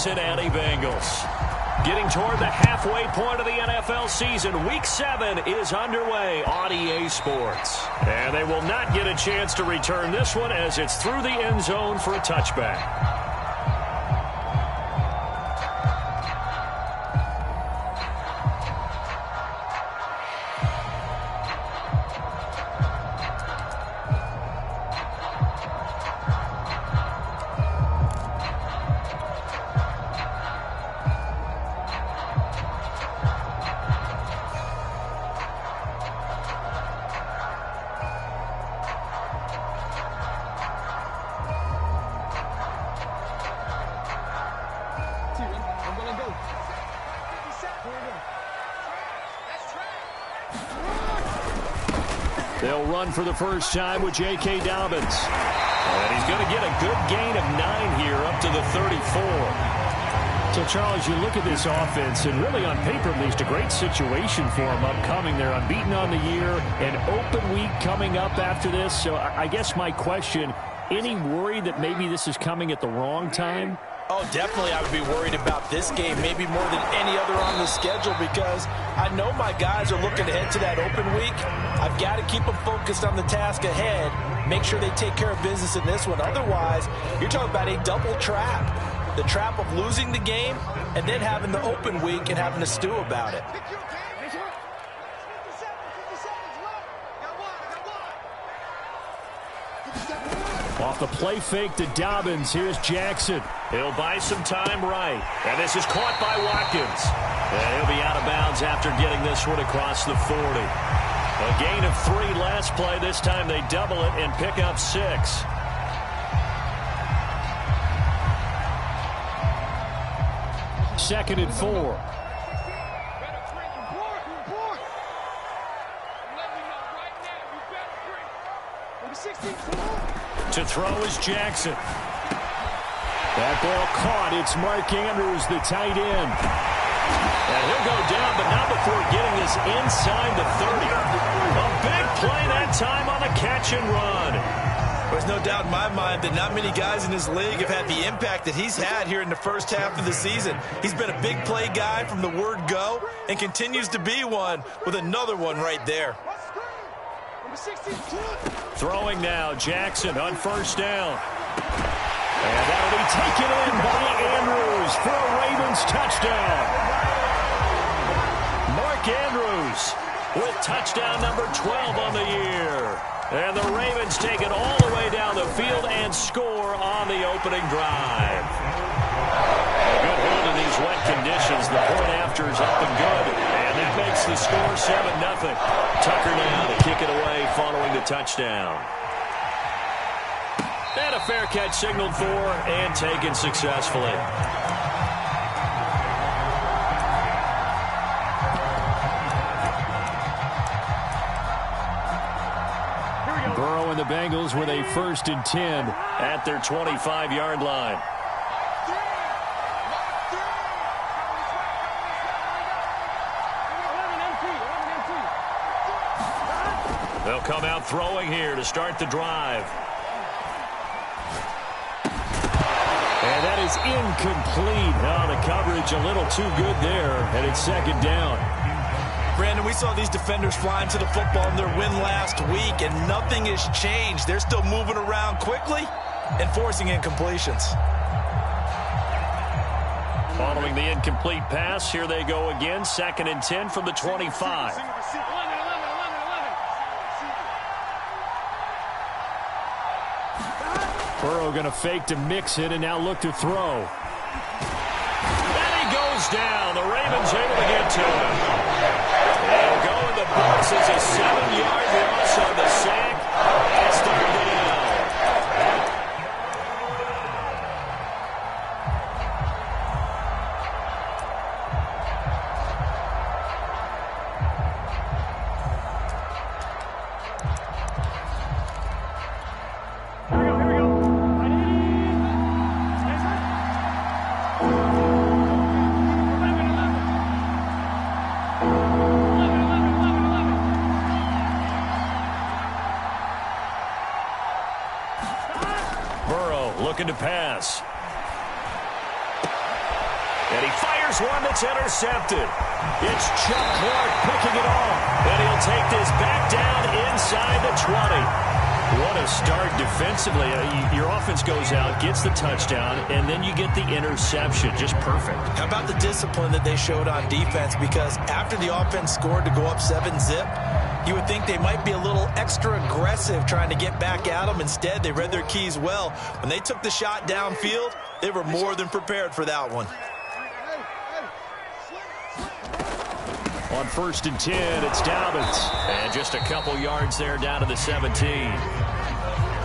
Cincinnati Bengals. Getting toward the halfway point of the NFL season, Week 7 is underway on EA Sports. And they will not get a chance to return this one as it's through the end zone for a touchback. They'll run for the first time with J.K. Dobbins. And he's going to get a good gain of 9 here up to the 34. So, Charles, you look at this offense, and really on paper, at least, a great situation for them upcoming. They're unbeaten on the year, an open week coming up after this. So I guess my question, any worry that maybe this is coming at the wrong time? Oh, definitely I would be worried about this game, maybe more than any other on the schedule, because I know my guys are looking ahead to that open week. I've got to keep them focused on the task ahead, make sure they take care of business in this one. Otherwise, you're talking about a double trap. The trap of losing the game and then having the open week and having to stew about it. Off the play fake to Dobbins, here's Jackson. He'll buy some time right. And this is caught by Watkins. And he'll be out of bounds after getting this one across the 40. A gain of 3 last play. This time they double it and pick up 6. Second and 4. To throw is Jackson. That ball caught. It's Mark Andrews, the tight end. And he'll go down, but not before getting this inside the 30. A big play that time on a catch and run. There's no doubt in my mind that not many guys in this league have had the impact that he's had here in the first half of the season. He's been a big play guy from the word go and continues to be one with another one right there. Throwing now, Jackson on first down. And that'll be taken in by Andrews for a Ravens touchdown. Mark Andrews with touchdown number 12 on the year. And the Ravens take it all the way down the field and score on the opening drive. A good hold in these wet conditions. The point after is up and good. And that makes the score 7-0. Tucker now to kick it away following the touchdown. And a fair catch signaled for and taken successfully. Burrow and the Bengals with a 1st and 10 at their 25-yard line. They'll come out throwing here to start the drive. And that is incomplete. Oh, the coverage a little too good there, and it's 2nd down. Brandon, we saw these defenders flying to the football in their win last week, and nothing has changed. They're still moving around quickly and forcing incompletions. Following the incomplete pass, here they go again. 2nd and 10 from the 25. Burrow going to fake to mix it and now look to throw. And he goes down. The Ravens able to get to him. They'll go in the box as a 7-yard loss on the sack. It's 3rd down. Looking to pass. And he fires one that's intercepted. It's Chuck Clark picking it off. And he'll take this back down inside the 20. What a start defensively. Your offense goes out, gets the touchdown, and then you get the interception. Just perfect. How about the discipline that they showed on defense? Because after the offense scored to go up 7-zip, you would think they might be a little extra aggressive trying to get back at them. Instead, they read their keys well. When they took the shot downfield, they were more than prepared for that one. On 1st and 10, it's Dobbins. And just a couple yards there down to the 17.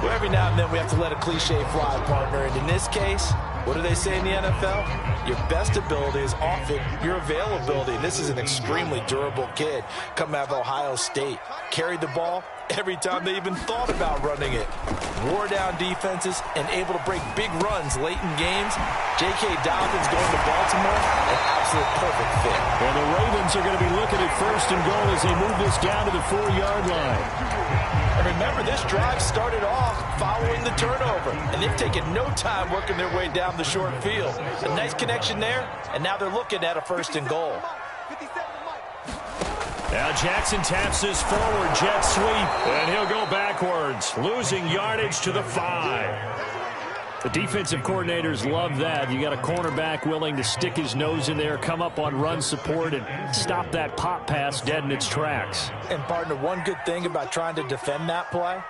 Well, every now and then we have to let a cliche fly, partner. And in this case, what do they say in the NFL? Your best ability is often your availability. And this is an extremely durable kid coming out of Ohio State. Carried the ball every time they even thought about running it. Wore down defenses and able to break big runs late in games. J.K. Dobbins going to Baltimore, an absolute perfect fit. Well, the Ravens are going to be looking at 1st and goal as they move this down to the 4-yard line. And remember, this drive started off following the turnover, and they've taken no time working their way down the short field. A nice connection there, and now they're looking at a 1st and goal. Now Jackson taps this forward jet sweep, and he'll go backwards, losing yardage to the 5. The defensive coordinators love that. You got a cornerback willing to stick his nose in there, come up on run support, and stop that pop pass dead in its tracks. And, partner, one good thing about trying to defend that play,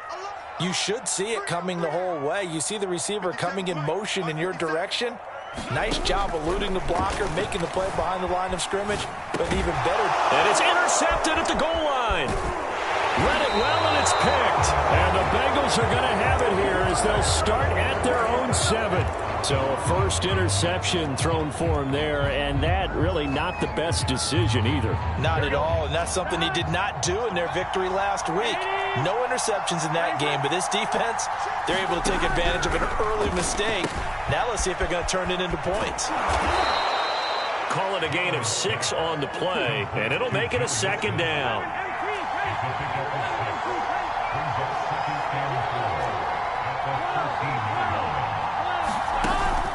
you should see it coming the whole way. You see the receiver coming in motion in your direction. Nice job eluding the blocker, making the play behind the line of scrimmage, but even better. And it's intercepted at the goal line. Read it well, and it's picked. And the Bengals are going to have it here as they'll start at their own 7. So a first interception thrown for him there, and that really not the best decision either. Not at all, and that's something he did not do in their victory last week. No interceptions in that game, but this defense, they're able to take advantage of an early mistake. Now let's see if they're going to turn it into points. Call it a gain of 6 on the play, and it'll make it a 2nd down.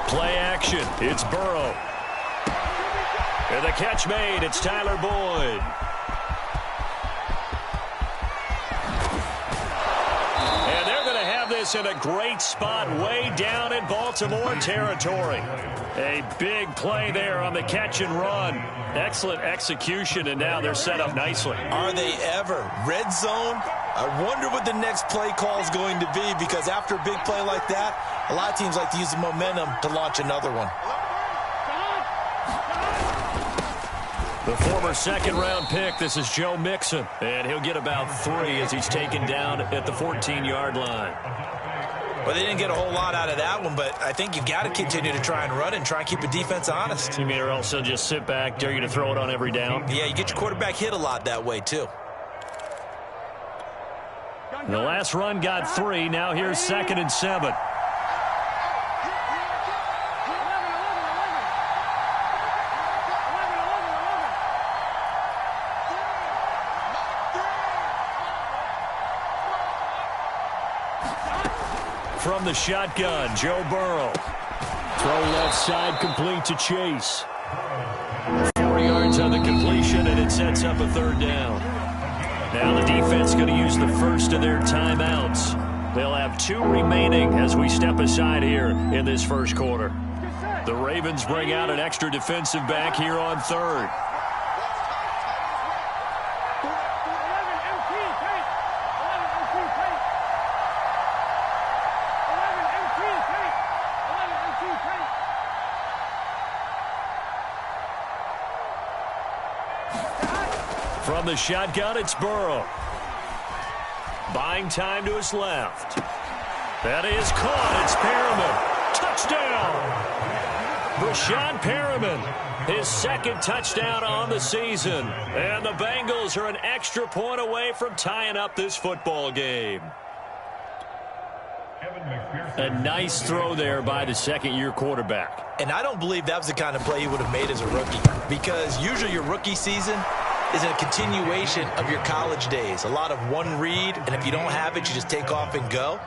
Play action. It's Burrow. And the catch made. It's Tyler Boyd. And they're going to have this in a great spot way down in Baltimore territory. A big play there on the catch and run. Excellent execution, and now they're set up nicely. Are they ever? Red zone? I wonder what the next play call is going to be, because after a big play like that, a lot of teams like to use the momentum to launch another one. The former 2nd-round pick, this is Joe Mixon, and he'll get about 3 as he's taken down at the 14-yard line. Well, they didn't get a whole lot out of that one, but I think you've got to continue to try and run and try and keep the defense honest. You mean, or else they'll just sit back, dare you to throw it on every down? Yeah, you get your quarterback hit a lot that way, too. The last run got 3. Now here's 2nd and 7. From the shotgun, Joe Burrow. Throw left side, complete to Chase. 4 yards on the completion, and it sets up a 3rd down. Now the defense going to use the first of their timeouts. They'll have 2 remaining as we step aside here in this first quarter. The Ravens bring out an extra defensive back here on 3rd. From the shotgun, it's Burrow. Buying time to his left. That is caught. It's Perriman. Touchdown. Brashad Perriman, his 2nd touchdown on the season. And the Bengals are an extra point away from tying up this football game. A nice throw there by the 2nd-year quarterback. And I don't believe that was the kind of play he would have made as a rookie, because usually your rookie season is a continuation of your college days. A lot of one read, and if you don't have it, you just take off and go.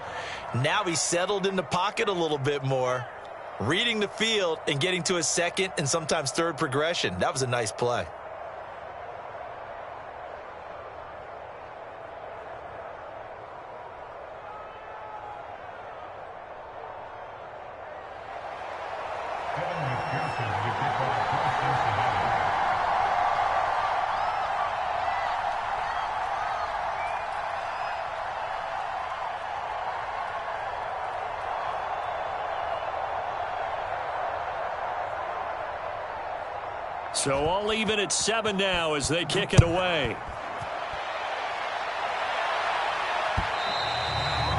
Now he's settled in the pocket a little bit more. reading the field and getting to a second and sometimes third progression. That was a nice play. So all even at 7 now as they kick it away.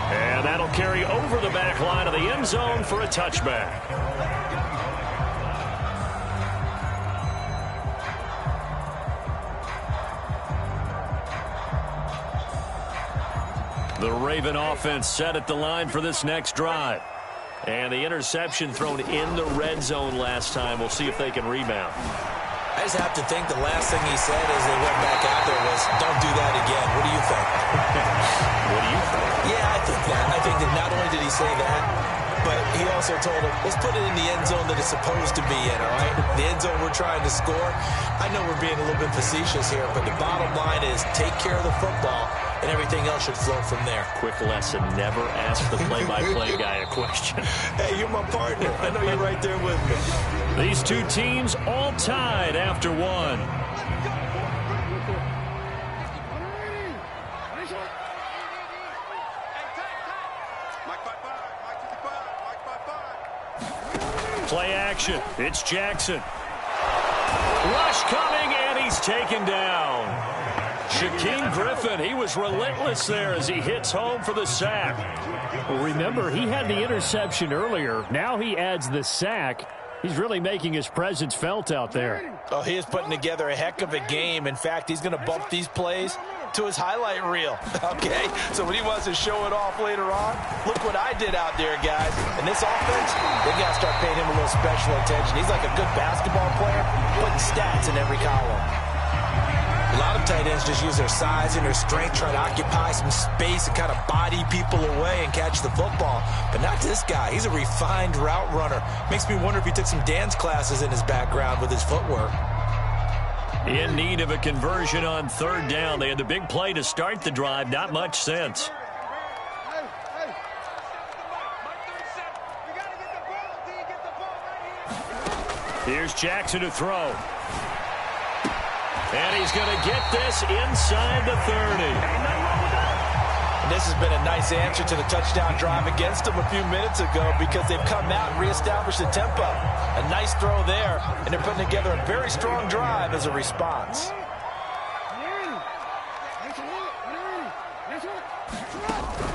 And that'll carry over the back line of the end zone for a touchback. The Raven offense set at the line for this next drive. And the interception thrown in the red zone last time. We'll see if they can rebound. I just have to think the last thing he said as they went back out there was, don't do that again. What do you think? What do you think? Yeah, I think that. I think that not only did he say that, but he also told him, let's put it in the end zone that it's supposed to be in, all right? The end zone we're trying to score. I know we're being a little bit facetious here, but the bottom line is take care of the football, and everything else should flow from there. Quick lesson, never ask the play-by-play guy a question. Hey, you're my partner. I know you're right there with me. These two teams all tied after one. Play action. It's Jackson. Rush coming, and he's taken down. Shaquem Griffin, he was relentless there as he hits home for the sack. Well, remember, he had the interception earlier. Now he adds the sack. He's really making his presence felt out there. Oh, he is putting together a heck of a game. In fact, he's going to bump these plays to his highlight reel, okay? So when he wants to show it off later on, look what I did out there, guys. And this offense, they got to start paying him a little special attention. He's like a good basketball player, putting stats in every column. A lot of tight ends just use their size and their strength, try to occupy some space and kind of body people away and catch the football. But not this guy. He's a refined route runner. Makes me wonder if he took some dance classes in his background with his footwork. In need of a conversion on third down. They had the big play to start the drive. Not much sense. Here's Jackson to throw. And he's going to get this inside the 30. And this has been a nice answer to the touchdown drive against them a few minutes ago because they've come out and reestablished the tempo. A nice throw there, and they're putting together a very strong drive as a response.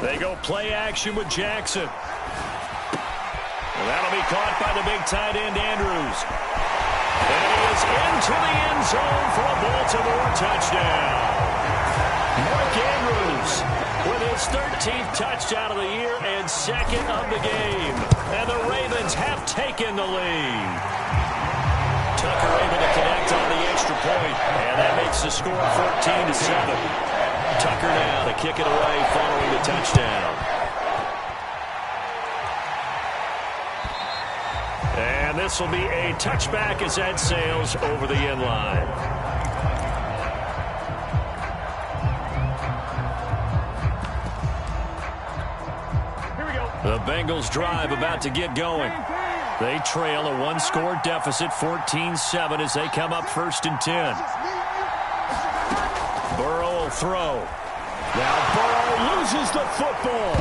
They go play action with Jackson. Well, that'll be caught by the big tight end, Andrews. And he is into the end zone for a Baltimore touchdown. Mark Andrews with his 13th touchdown of the year and second of the game. And the Ravens have taken the lead. Tucker able to connect on the extra point, and that makes the score 14-7. Tucker now to kick it away following the touchdown. And this will be a touchback as that sails over the end line. Here we go. The Bengals drive about to get going. They trail a one-score deficit, 14-7, as they come up 1st and 10. Burrow will throw. Now Burrow loses the football.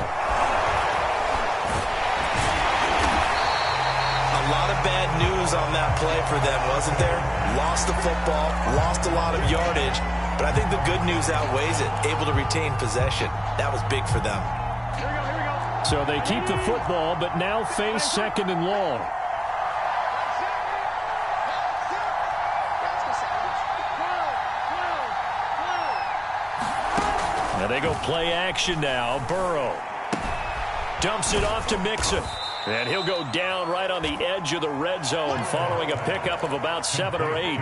A lot of bad news on that play for them, wasn't there? Lost the football, lost a lot of yardage, but I think the good news outweighs it. Able to retain possession. That was big for them. Here we go. So they keep the football, but now face 2nd and long. Now they go play action now. Burrow dumps it off to Mixon. And he'll go down right on the edge of the red zone following a pickup of about 7 or 8.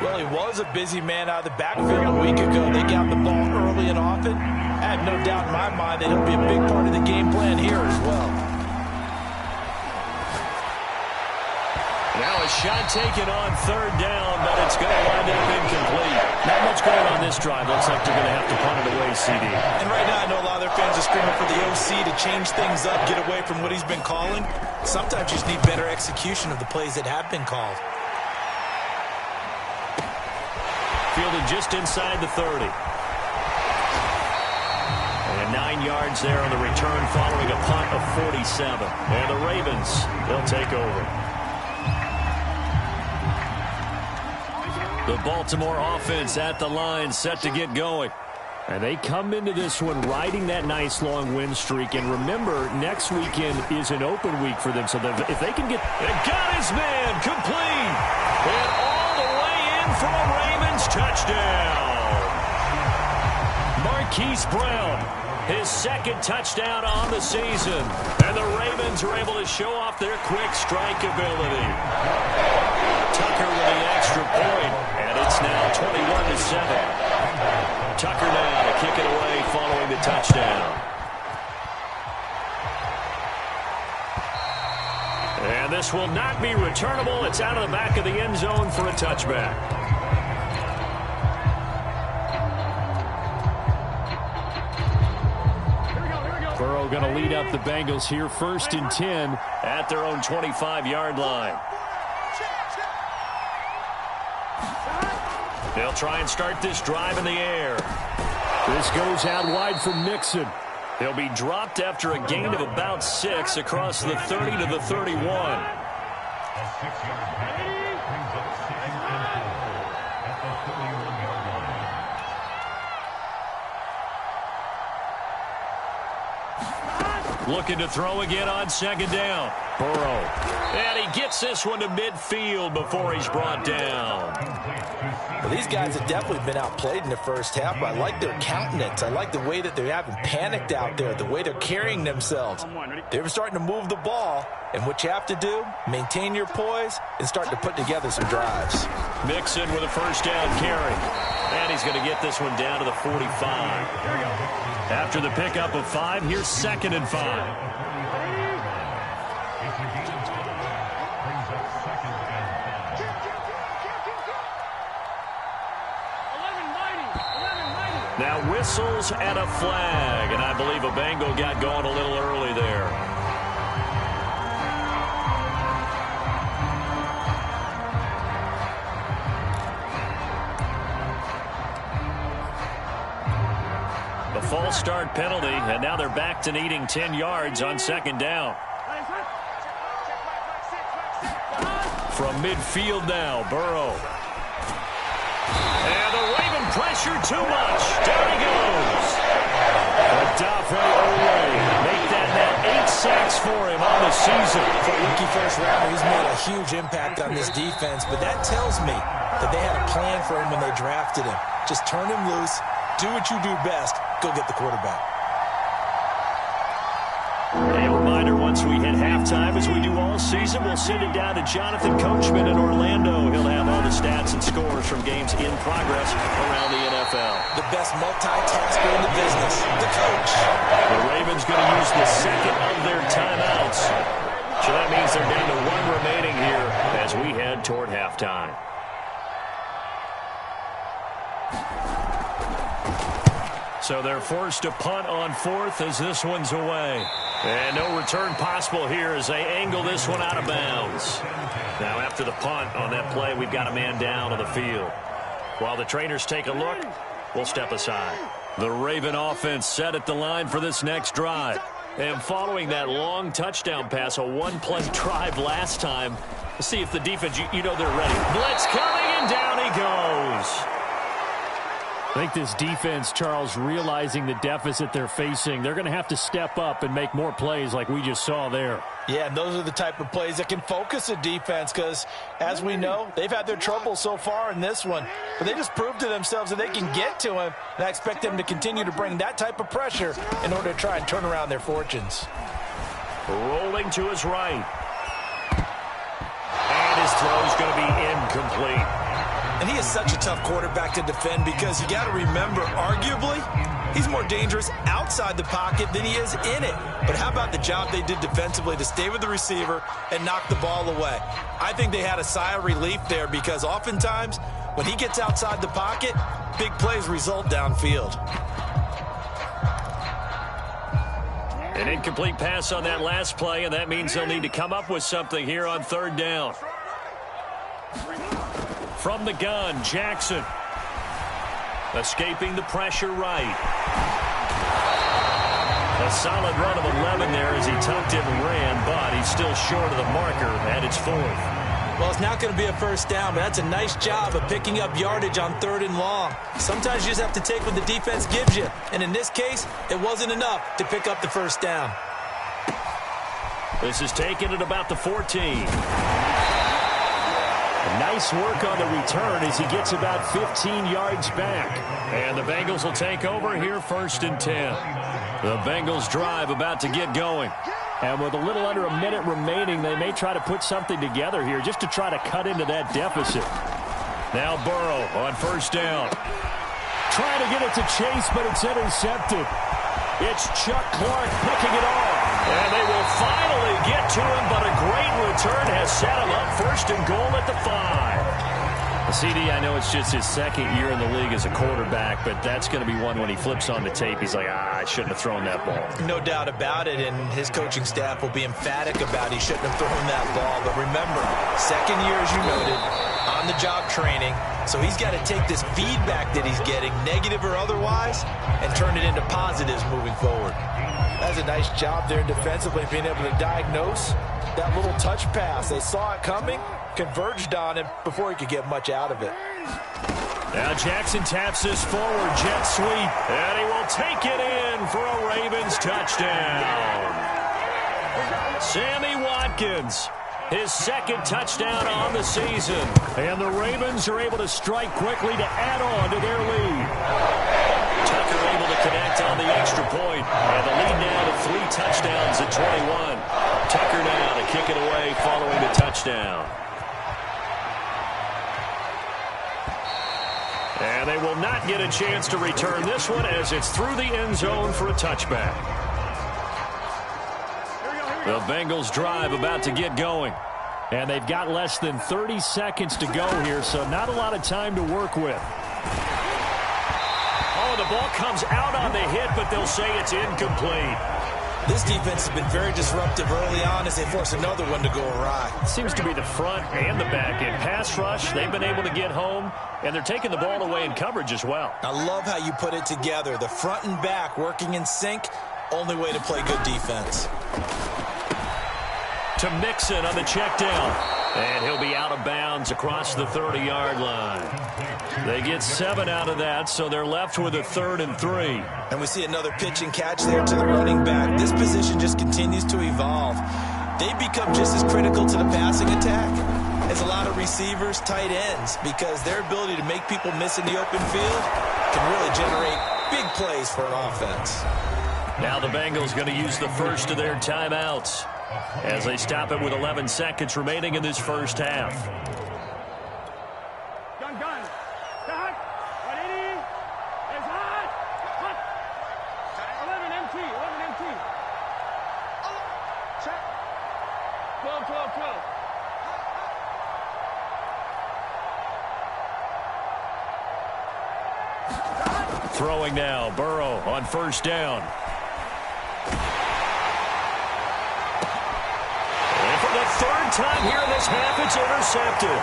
Well, he was a busy man out of the backfield a week ago. They got the ball early and often. I have no doubt in my mind that he'll be a big part of the game plan here as well. A shot taken on third down, but it's going to wind up incomplete. Not much going on this drive. Looks like they're going to have to punt it away, CD. And right now I know a lot of their fans are screaming for the OC to change things up, get away from what he's been calling. Sometimes you just need better execution of the plays that have been called. Fielded just inside the 30. And 9 yards there on the return following a punt of 47. And the Ravens, they'll take over. The Baltimore offense at the line, set to get going. And they come into this one riding that nice long win streak. And remember, next weekend is an open week for them. So if they can get... And got his man complete. And all the way in for a Ravens touchdown. Marquise Brown, his second touchdown on the season. And the Ravens are able to show off their quick strike ability. Tucker with the extra point, and it's now 21-7. Tucker now to kick it away following the touchdown. And this will not be returnable. It's out of the back of the end zone for a touchback. Burrow going to lead up the Bengals here, 1st and 10 at their own 25-yard line. They'll try and start this drive in the air. This goes out wide for Mixon. He'll be dropped after a gain of about 6 across the 30 to the 31. Looking to throw again on 2nd down. Burrow. And he gets this one to midfield before he's brought down. Well, these guys have definitely been outplayed in the first half, but I like their countenance. I like the way that they haven't panicked out there, the way they're carrying themselves. They're starting to move the ball, and what you have to do, maintain your poise and start to put together some drives. Mixon with a first down carry. And he's going to get this one down to the 45. After the pickup of 5, here's 2nd and 5. Now whistles and a flag, and I believe a Bengal got going a little early there. The false start penalty, and now they're back to needing 10 yards on 2nd down. From midfield now, Burrow. And the Raven pressure too much. Down he goes. Odafe Oweh. Make that now 8 sacks for him on the season. For a rookie first rounder, he's made a huge impact on this defense, but that tells me that they had a plan for him when they drafted him. Just turn him loose, do what you do best, go get the quarterback. A reminder, once we hit halftime, as we do all season, we'll send it down to Jonathan Coachman in Orlando. He'll have all the stats and scores from games in progress around the NFL. The best multitasker in the business, the coach. The Ravens going to use the second of their timeouts. So that means they're down to 1 remaining here as we head toward halftime. So they're forced to punt on 4th as this one's away. And no return possible here as they angle this one out of bounds. Now after the punt on that play, we've got a man down on the field. While the trainers take a look, we'll step aside. The Raven offense set at the line for this next drive. And following that long touchdown pass, a 1-play drive last time, let's see if the defense, you know they're ready. Blitz coming, and down he goes. I think this defense, Charles, realizing the deficit they're facing, they're going to have to step up and make more plays like we just saw there. Yeah, and those are the type of plays that can focus a defense because, as we know, they've had their trouble so far in this one. But they just proved to themselves that they can get to him, and I expect them to continue to bring that type of pressure in order to try and turn around their fortunes. Rolling to his right. And his throw is going to be incomplete. And he is such a tough quarterback to defend because you got to remember, arguably, he's more dangerous outside the pocket than he is in it. But how about the job they did defensively to stay with the receiver and knock the ball away? I think they had a sigh of relief there because oftentimes when he gets outside the pocket, big plays result downfield. An incomplete pass on that last play, and that means they'll need to come up with something here on third down. From the gun, Jackson. Escaping the pressure right. A solid run of 11 there as he tucked it and ran, but he's still short of the marker at its 4th. Well, it's not going to be a first down, but that's a nice job of picking up yardage on 3rd and long. Sometimes you just have to take what the defense gives you, and in this case, it wasn't enough to pick up the first down. This is taken at about the 14. Nice work on the return as he gets about 15 yards back. And the Bengals will take over here 1st and 10. The Bengals drive about to get going. And with a little under a minute remaining, they may try to put something together here just to try to cut into that deficit. Now Burrow on 1st down. Trying to get it to Chase, but it's intercepted. It's Chuck Clark picking it off. And they will finally get to him, but a great return has set him up 1st and goal at the 5. CD, I know it's just his 2nd year in the league as a quarterback, but that's going to be one when he flips on the tape. He's like, I shouldn't have thrown that ball. No doubt about it, and his coaching staff will be emphatic about he shouldn't have thrown that ball. But remember, 2nd year, as you noted, on-the-job training. So he's got to take this feedback that he's getting, negative or otherwise, and turn it into positives moving forward. That's a nice job there defensively, being able to diagnose that little touch pass. They saw it coming, converged on it before he could get much out of it. Now Jackson taps this forward, jet sweep, and he will take it in for a Ravens touchdown. Sammy Watkins, his 2nd touchdown on the season. And the Ravens are able to strike quickly to add on to their lead. Tucker able to connect on the extra point, and the lead now to 3 touchdowns at 21. Tucker now to kick it away following the touchdown. And they will not get a chance to return this one as it's through the end zone for a touchback. The Bengals drive about to get going. And they've got less than 30 seconds to go here, so not a lot of time to work with. Oh, the ball comes out on the hit, but they'll say it's incomplete. This defense has been very disruptive early on as they force another one to go awry. Seems to be the front and the back end. Pass rush, they've been able to get home, and they're taking the ball away in coverage as well. I love how you put it together. The front and back working in sync, only way to play good defense. To Mixon on the check down. And he'll be out of bounds across the 30-yard line. They get 7 out of that, so they're left with a 3rd and 3. And we see another pitch and catch there to the running back. This position just continues to evolve. They become just as critical to the passing attack as a lot of receivers, tight ends, because their ability to make people miss in the open field can really generate big plays for an offense. Now the Bengals going to use the first of their timeouts as they stop it with 11 seconds remaining in this first half. Gun. Hot. 180. It's hot. 11 MT. Check. 12. Throwing now, Burrow on 1st down. The 3rd time here in this half, it's intercepted.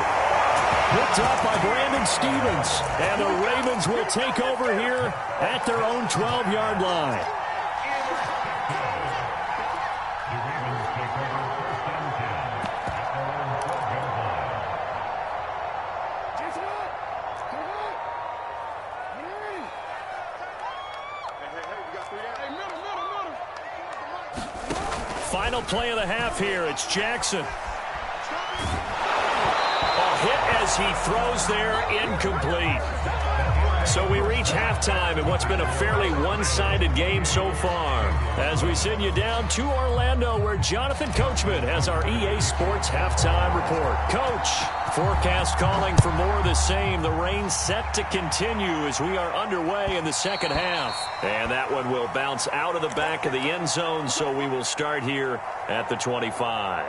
Picked up by Brandon Stevens. And the Ravens will take over here at their own 12-yard line. Final play of the half here. It's Jackson. A hit as he throws there, incomplete. So we reach halftime in what's been a fairly one-sided game so far. As we send you down to Orlando, where Jonathan Coachman has our EA Sports halftime report. Coach, forecast calling for more of the same. The rain set to continue as we are underway in the second half. And that one will bounce out of the back of the end zone, so we will start here at the 25.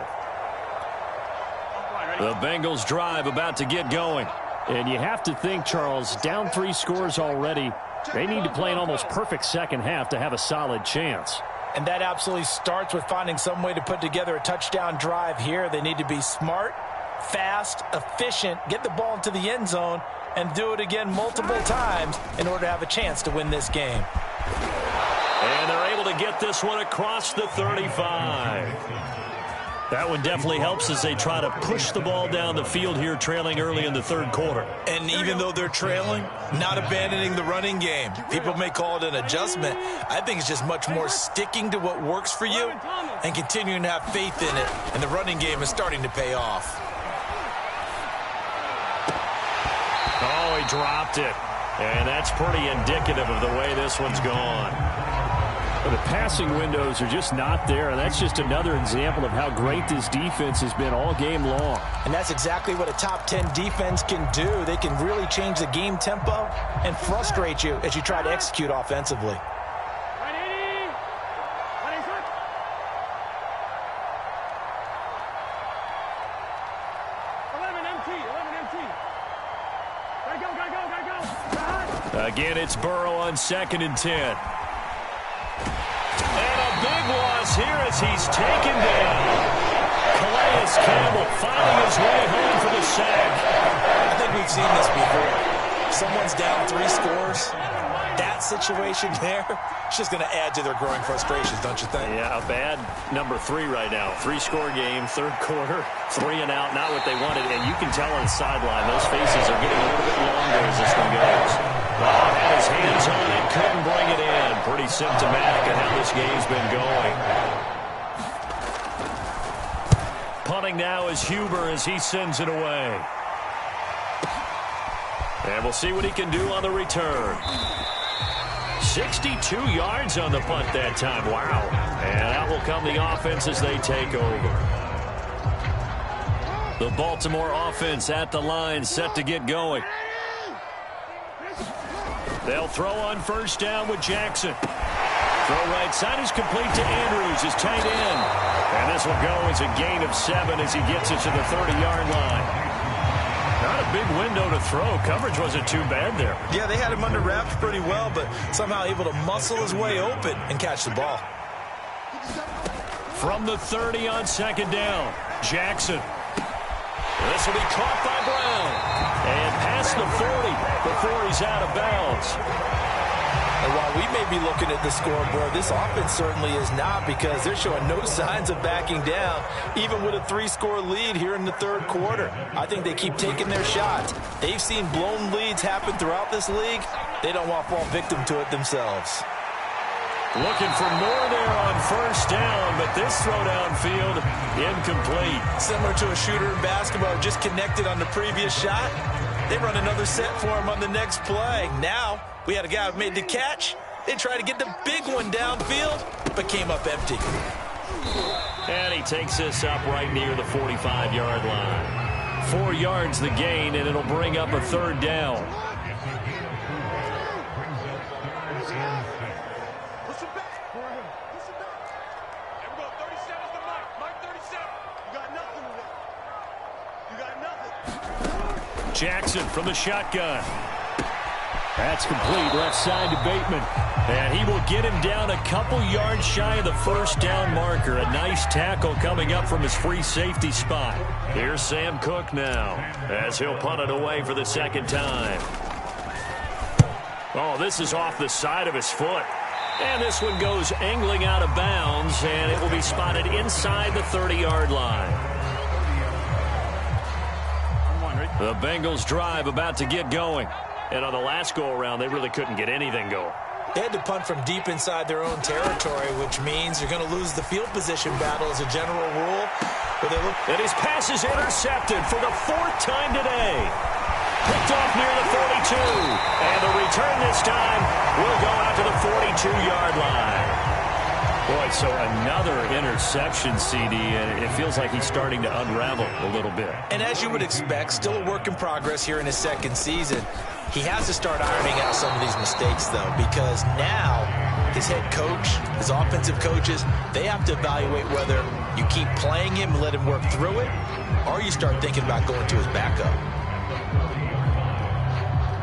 The Bengals drive about to get going. And you have to think, Charles, down 3 scores already. They need to play an almost perfect second half to have a solid chance. And that absolutely starts with finding some way to put together a touchdown drive here. They need to be smart, fast, efficient, get the ball into the end zone, and do it again multiple times in order to have a chance to win this game. And they're able to get this one across the 35. That one definitely helps as they try to push the ball down the field here, trailing early in the third quarter. And even though they're trailing, not abandoning the running game. People may call it an adjustment. I think it's just much more sticking to what works for you and continuing to have faith in it. And the running game is starting to pay off. Oh, he dropped it. And that's pretty indicative of the way this one's gone. The passing windows are just not there, and that's just another example of how great this defense has been all game long. And that's exactly what a top 10 defense can do. They can really change the game tempo and frustrate you as you try to execute offensively. 11 empty. Gotta go. Again, it's Burrow on 2nd and 10. And a big loss here as he's taken down. Calais Campbell finding his way home for the sack. I think we've seen this before. Someone's down 3 scores. That situation there, it's just going to add to their growing frustrations, don't you think? Yeah, a bad number 3 right now. 3-score game, third quarter, 3 and out, not what they wanted. And you can tell on the sideline, those faces are getting a little bit longer as this one goes. Oh, had his hands on it, couldn't bring it in. Pretty symptomatic of how this game's been going. Punting now is Huber as he sends it away. And we'll see what he can do on the return. 62 yards on the punt that time. Wow. And out will come the offense as they take over. The Baltimore offense at the line, set to get going. They'll throw on first down with Jackson. Throw right side is complete to Andrews, his tight end. And this will go as a gain of 7 as he gets it to the 30-yard line. Not a big window to throw. Coverage wasn't too bad there. Yeah, they had him under wraps pretty well, but somehow able to muscle his way open and catch the ball. From the 30 on 2nd down, Jackson. This will be caught by Brown. And past the 40 before he's out of bounds. And while we may be looking at the scoreboard, this offense certainly is not, because they're showing no signs of backing down, even with a 3-score lead here in the third quarter. I think they keep taking their shots. They've seen blown leads happen throughout this league. They don't want to fall victim to it themselves. Looking for more there on first down, but this throw downfield incomplete. Similar to a shooter in basketball, just connected on the previous shot. They run another set for him on the next play. Now, we had a guy who made the catch. They tried to get the big one downfield, but came up empty. And he takes this up right near the 45-yard line. 4 yards the gain, and it'll bring up a third down. Jackson from the shotgun. That's complete, left side to Bateman. And he will get him down a couple yards shy of the first down marker. A nice tackle coming up from his free safety spot. Here's Sam Cook now as he'll punt it away for the second time. Oh, this is off the side of his foot. And this one goes angling out of bounds, and it will be spotted inside the 30-yard line. The Bengals drive about to get going. And on the last go-around, they really couldn't get anything going. They had to punt from deep inside their own territory, which means you're going to lose the field position battle as a general rule. And his pass is intercepted for the 4th time today. Picked off near the 42. And the return this time will go out to the 42-yard line. Boy, so another interception, CD, and it feels like he's starting to unravel a little bit. And as you would expect, still a work in progress here in his second season. He has to start ironing out some of these mistakes, though, because now his head coach, his offensive coaches, they have to evaluate whether you keep playing him and let him work through it, or you start thinking about going to his backup.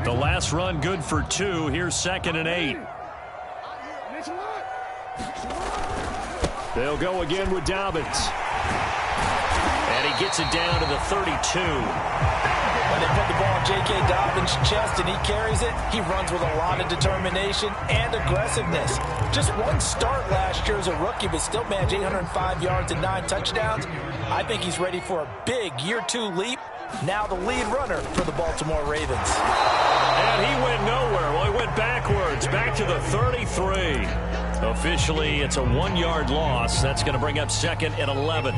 The last run good for 2. Here's 2nd and 8. They'll go again with Dobbins. And he gets it down to the 32. When they put the ball in J.K. Dobbins' chest and he carries it, he runs with a lot of determination and aggressiveness. Just one start last year as a rookie, but still managed 805 yards and 9 touchdowns. I think he's ready for a big year 2 leap. Now the lead runner for the Baltimore Ravens. And he went nowhere. Well, he went backwards, back to the 33. Officially, it's a 1-yard loss. That's going to bring up 2nd and 11.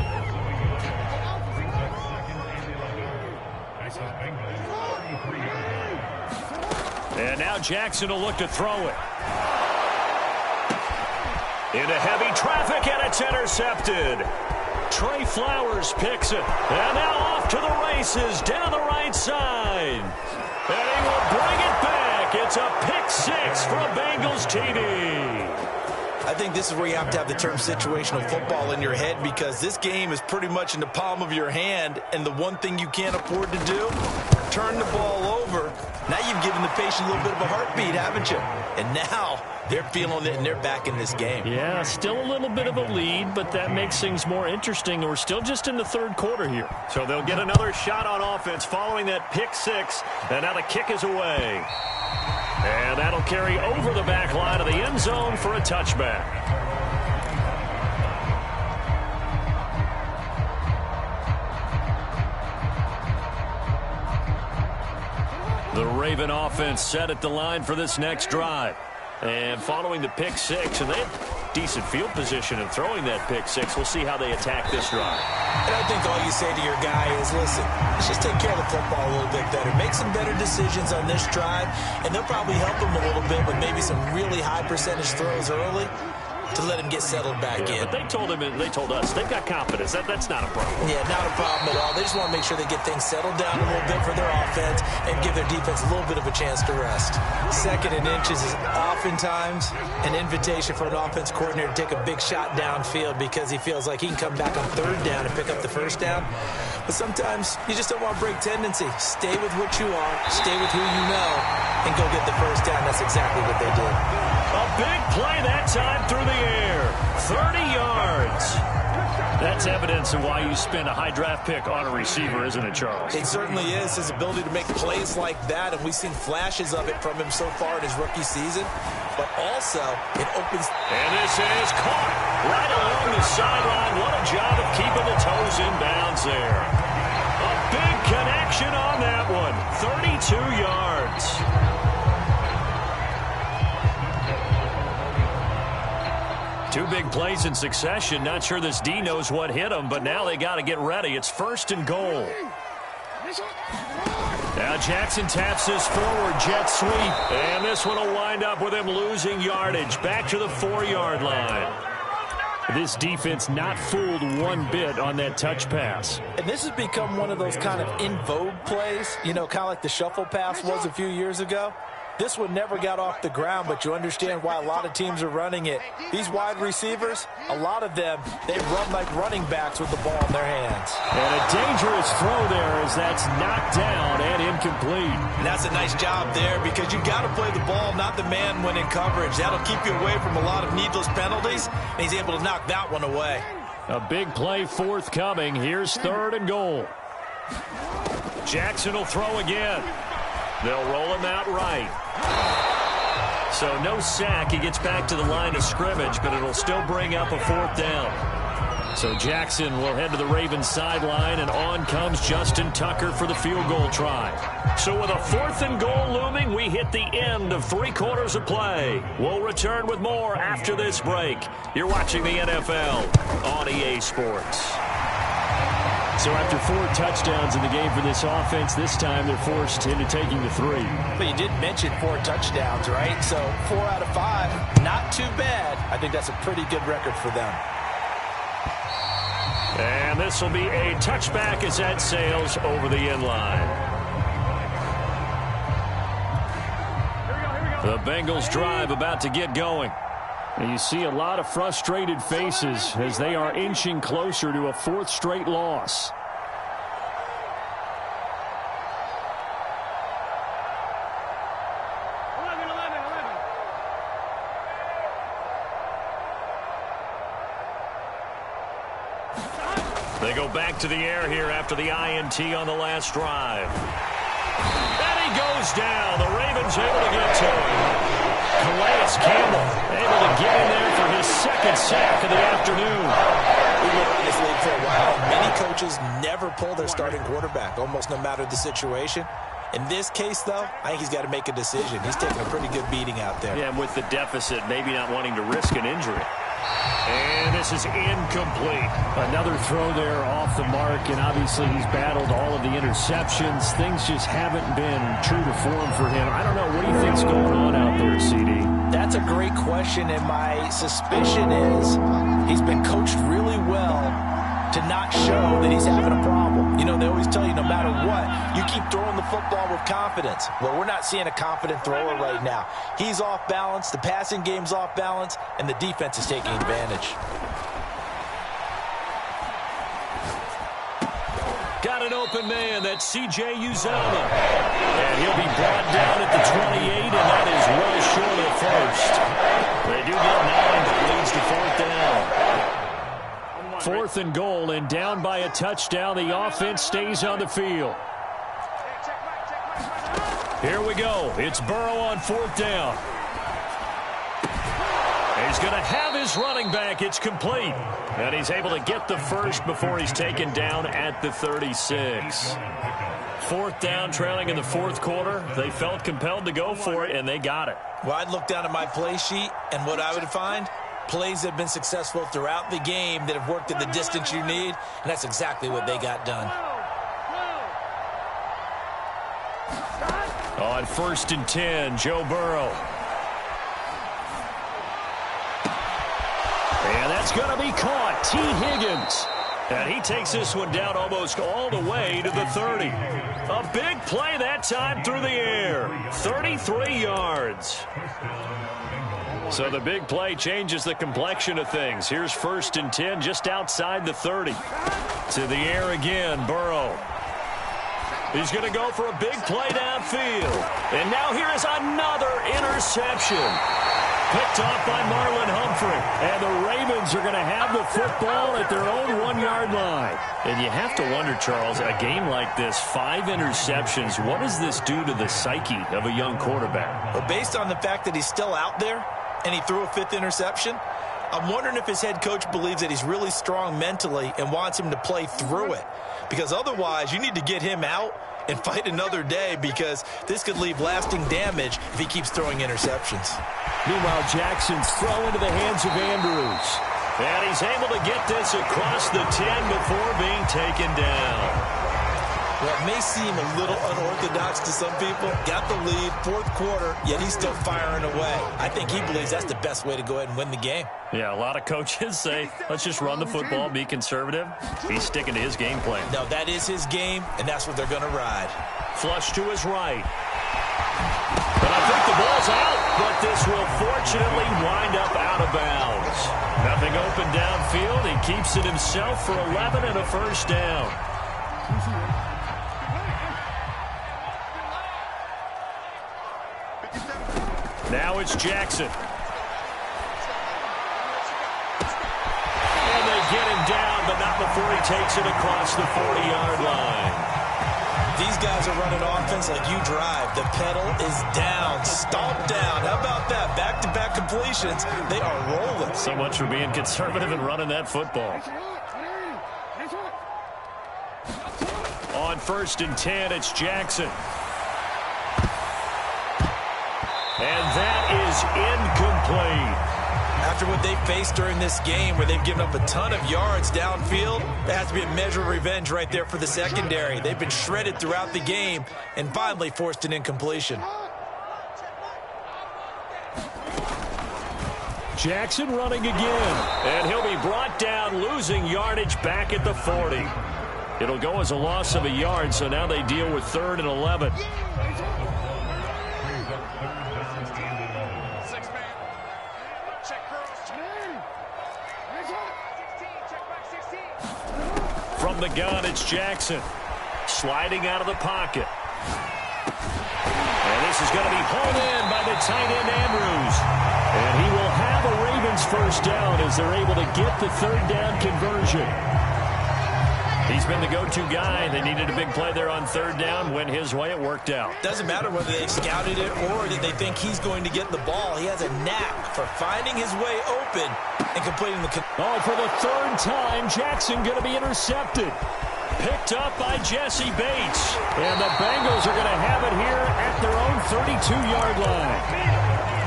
And now Jackson will look to throw it. Into heavy traffic, and it's intercepted. Trey Flowers picks it. And now off to the races, down the right side. And he will bring it back. It's a pick 6 from Bengals TD. I think this is where you have to have the term situational football in your head, because this game is pretty much in the palm of your hand, and the one thing you can't afford to do, turn the ball over. Now you've given the patient a little bit of a heartbeat, haven't you? And now they're feeling it, and they're back in this game. Yeah, still a little bit of a lead, but that makes things more interesting. We're still just in the 3rd quarter here. So they'll get another shot on offense following that pick 6, and now the kick is away. And that'll carry over the back line of the end zone for a touchback. The Raven offense set at the line for this next drive. And following the pick 6, and they have decent field position in throwing that pick 6. We'll see how they attack this drive. And I think all you say to your guy is, listen, let's just take care of the football a little bit better. Make some better decisions on this drive, and they'll probably help him a little bit with maybe some really high percentage throws early to let him get settled back in. But they told us they've got confidence. That's not a problem. Yeah, not a problem at all. They just want to make sure they get things settled down a little bit for their offense and give their defense a little bit of a chance to rest. 2nd and inches is oftentimes an invitation for an offense coordinator to take a big shot downfield because he feels like he can come back on 3rd down and pick up the 1st down. But sometimes you just don't want to break tendency. Stay with what you are, stay with who you know, and go get the 1st down. That's exactly what they did. A big play that time through the air. 30 yards. That's evidence of why you spend a high draft pick on a receiver, isn't it, Charles? It certainly is, his ability to make plays like that, and we've seen flashes of it from him so far in his rookie season. But also, it opens... And this is caught right along the sideline. What a job of keeping the toes in bounds there. A big connection on that one. 32 yards. Two big plays in succession. Not sure this D knows what hit him, but now they got to get ready. It's 1st and goal. Now Jackson taps this forward jet sweep, and this one will wind up with him losing yardage back to the 4-yard line. This defense not fooled one bit on that touch pass. And this has become one of those kind of in vogue plays, you know, kind of like the shuffle pass was a few years ago. This one never got off the ground, but you understand why a lot of teams are running it. These wide receivers, a lot of them, they run like running backs with the ball in their hands. And a dangerous throw there as that's knocked down and incomplete. And that's a nice job there because you got to play the ball, not the man when in coverage. That'll keep you away from a lot of needless penalties, and he's able to knock that one away. A big play forthcoming. Here's 3rd and goal. Jackson will throw again. They'll roll him out right. So no sack. He gets back to the line of scrimmage, but it'll still bring up a 4th down. So Jackson will head to the Ravens sideline, and on comes Justin Tucker for the field goal try. So with a 4th and goal looming, we hit the end of 3 quarters of play. We'll return with more after this break. You're watching the NFL on EA Sports. So after 4 touchdowns in the game for this offense, this time they're forced into taking the 3. But you did mention 4 touchdowns, right? So 4 out of 5, not too bad. I think that's a pretty good record for them. And this will be a touchback as that sails over the end line. The Bengals drive about to get going. And you see a lot of frustrated faces as they are inching closer to a 4th straight loss. They go back to the air here after the INT on the last drive. And he goes down. The Ravens able to get to him. Calais Campbell able to get in there for his 2nd sack of the afternoon. We've been around this league for a while. Many coaches never pull their starting quarterback, almost no matter the situation. In this case, though, I think he's got to make a decision. He's taking a pretty good beating out there. Yeah, and with the deficit, maybe not wanting to risk an injury. And this is incomplete. Another throw there off the mark, and obviously he's battled all of the interceptions. Things just haven't been true to form for him. I don't know. What do you think's going on out there, CD? That's a great question, and my suspicion is he's been coached really well to not show that he's having a problem. You know, they always tell you no matter what, you keep throwing the football with confidence. Well, we're not seeing a confident thrower right now. He's off balance, the passing game's off balance, and the defense is taking advantage. Got an open man. That's C.J. Uzomah. And he'll be brought down at the 28, and that is well short of first. They do get 9, but leads to 4th down. 4th and goal, and down by a touchdown. The offense stays on the field. Here we go. It's Burrow on 4th down. He's going to have his running back. It's complete. And he's able to get the first before he's taken down at the 36. 4th down, trailing in the 4th quarter. They felt compelled to go for it, and they got it. Well, I'd look down at my play sheet, and what I would find, plays have been successful throughout the game that have worked at the distance you need, and that's exactly what they got done. On 1st and 10, Joe Burrow. And that's going to be caught. T. Higgins. And he takes this one down almost all the way to the 30. A big play that time through the air. 33 yards. So the big play changes the complexion of things. Here's 1st and 10 just outside the 30. To the air again, Burrow. He's going to go for a big play downfield. And now here is another interception. Picked off by Marlon Humphrey. And the Ravens are going to have the football at their own 1-yard line. And you have to wonder, Charles, a game like this, 5 interceptions, what does this do to the psyche of a young quarterback? Well, based on the fact that he's still out there and he threw a 5th interception, I'm wondering if his head coach believes that he's really strong mentally and wants him to play through it. Because otherwise, you need to get him out and fight another day, because this could leave lasting damage if he keeps throwing interceptions. Meanwhile, Jackson's throw into the hands of Andrews. And he's able to get this across the 10 before being taken down. Well, it may seem a little unorthodox to some people. Got the lead, 4th quarter, yet he's still firing away. I think he believes that's the best way to go ahead and win the game. Yeah, a lot of coaches say, let's just run the football, be conservative. He's sticking to his game plan. No, that is his game, and that's what they're going to ride. Flush to his right. But I think the ball's out, but this will fortunately wind up out of bounds. Nothing open downfield. He keeps it himself for 11 and a 1st down. Now it's Jackson. And they get him down, but not before he takes it across the 40-yard line. These guys are running offense like you drive. The pedal is down, stomped down. How about that? Back-to-back completions. They are rolling. So much for being conservative and running that football. On 1st and 10, it's Jackson. And that is incomplete. After what they faced during this game where they've given up a ton of yards downfield, there has to be a measure of revenge right there for the secondary. They've been shredded throughout the game and finally forced an incompletion. Jackson running again. And he'll be brought down, losing yardage back at the 40. It'll go as a loss of a yard, so now they deal with 3rd and 11. From the gun, it's Jackson. Sliding out of the pocket. And this is going to be hauled in by the tight end, Andrews. And he will have a Ravens first down as they're able to get the 3rd down conversion. He's been the go-to guy. They needed a big play there on 3rd down. Went his way. It worked out. Doesn't matter whether they scouted it or that they think he's going to get the ball. He has a knack for finding his way open and completing the... Oh, for the 3rd time, Jackson going to be intercepted. Picked up by Jesse Bates. And the Bengals are going to have it here at their own 32-yard line.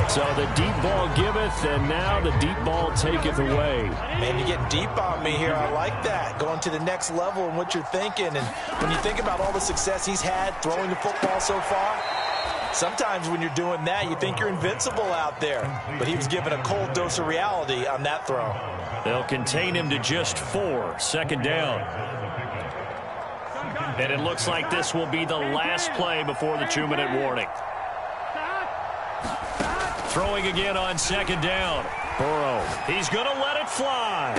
So the deep ball giveth, and now the deep ball taketh away. Man, you're getting deep on me here. I like that. Going to the next level in what you're thinking. And when you think about all the success he's had throwing the football so far, sometimes when you're doing that, you think you're invincible out there. But he was given a cold dose of reality on that throw. They'll contain him to just 4. 2nd down. And it looks like this will be the last play before the 2-minute warning. Throwing again on 2nd down. Burrow. He's going to let it fly.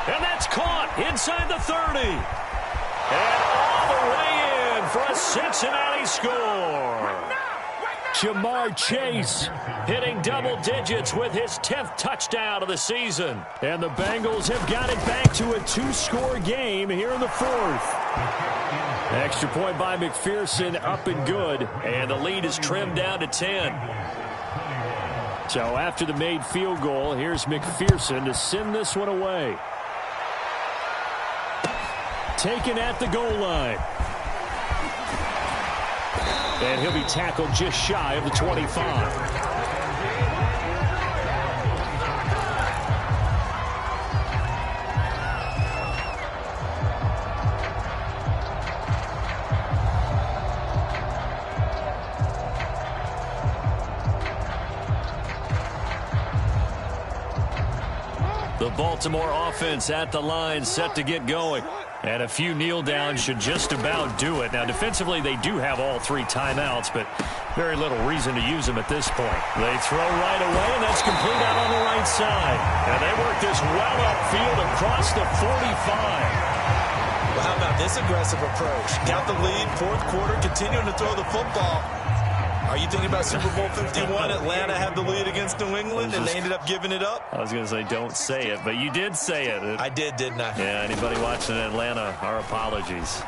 And that's caught inside the 30. And all the way in for a Cincinnati score. Jamar Chase hitting double digits with his 10th touchdown of the season. And the Bengals have got it back to a 2-score game here in the 4th. Extra point by McPherson, up and good. And the lead is trimmed down to 10. So after the made field goal, here's McPherson to send this one away. Taken at the goal line. And he'll be tackled just shy of the 25. The Baltimore offense at the line, set to get going. And a few kneel downs should just about do it. Now, defensively, they do have all 3 timeouts, but very little reason to use them at this point. They throw right away, and that's complete out on the right side. And they work this well upfield across the 45. Well, how about this aggressive approach? Got the lead, 4th quarter, continuing to throw the football. Are you thinking about Super Bowl 51? Atlanta had the lead against New England, and they ended up giving it up? I was going to say, don't say it, but you did say it. I did, didn't I? Yeah, anybody watching Atlanta, our apologies.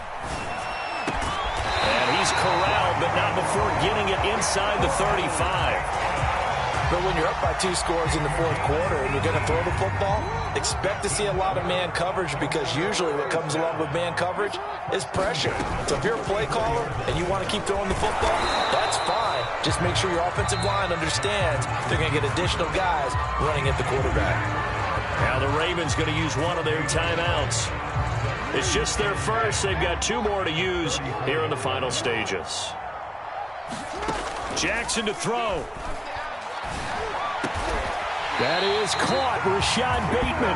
And he's corralled, but not before getting it inside the 35. But when you're up by 2 scores in the 4th quarter and you're going to throw the football, expect to see a lot of man coverage, because usually what comes along with man coverage is pressure. So if you're a play caller and you want to keep throwing the football, that's fine. Just make sure your offensive line understands they're going to get additional guys running at the quarterback. Now the Ravens going to use one of their timeouts. It's just their first. They've got 2 more to use here in the final stages. Jackson to throw. That is caught, Rashad Bateman.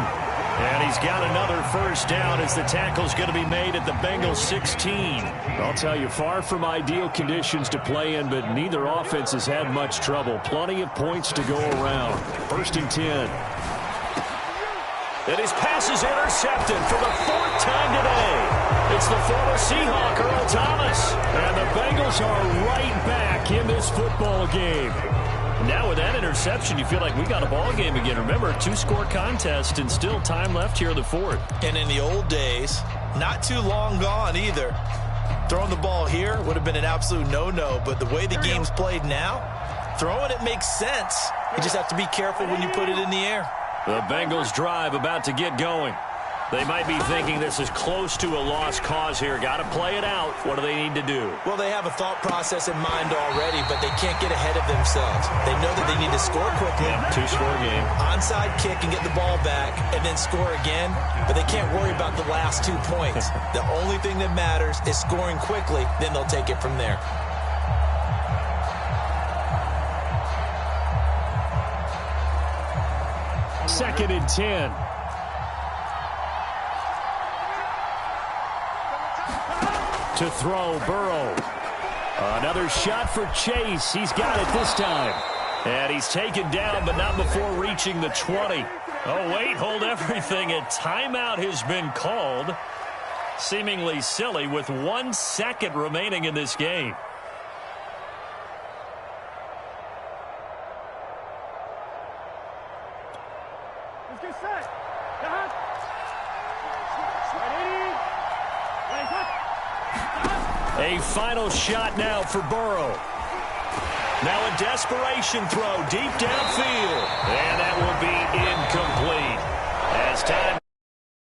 And he's got another first down as the tackle's going to be made at the Bengals 16. I'll tell you, far from ideal conditions to play in, but neither offense has had much trouble. Plenty of points to go around. 1st and 10. And his pass is intercepted for the 4th time today. It's the former Seahawk, Earl Thomas. And the Bengals are right back in this football game. Now with that interception, you feel like we got a ball game again. Remember, a 2-score contest and still time left here in the 4th. And in the old days, not too long gone either, throwing the ball here would have been an absolute no-no. But the way the game's played now, throwing it makes sense. You just have to be careful when you put it in the air. The Bengals drive about to get going. They might be thinking this is close to a lost cause here. Got to play it out. What do they need to do? Well, they have a thought process in mind already, but they can't get ahead of themselves. They know that they need to score quickly. Yeah, two-score game. Onside kick and get the ball back and then score again, but they can't worry about the last 2 points. The only thing that matters is scoring quickly, then they'll take it from there. Second and 10. To throw, Burrow. Another shot for Chase. He's got it this time. And he's taken down, but not before reaching the 20. Oh, wait, hold everything. A timeout has been called. Seemingly silly with 1 second remaining in this game. Let's get set. A final shot now for Burrow. Now a desperation throw deep downfield. And that will be incomplete. As time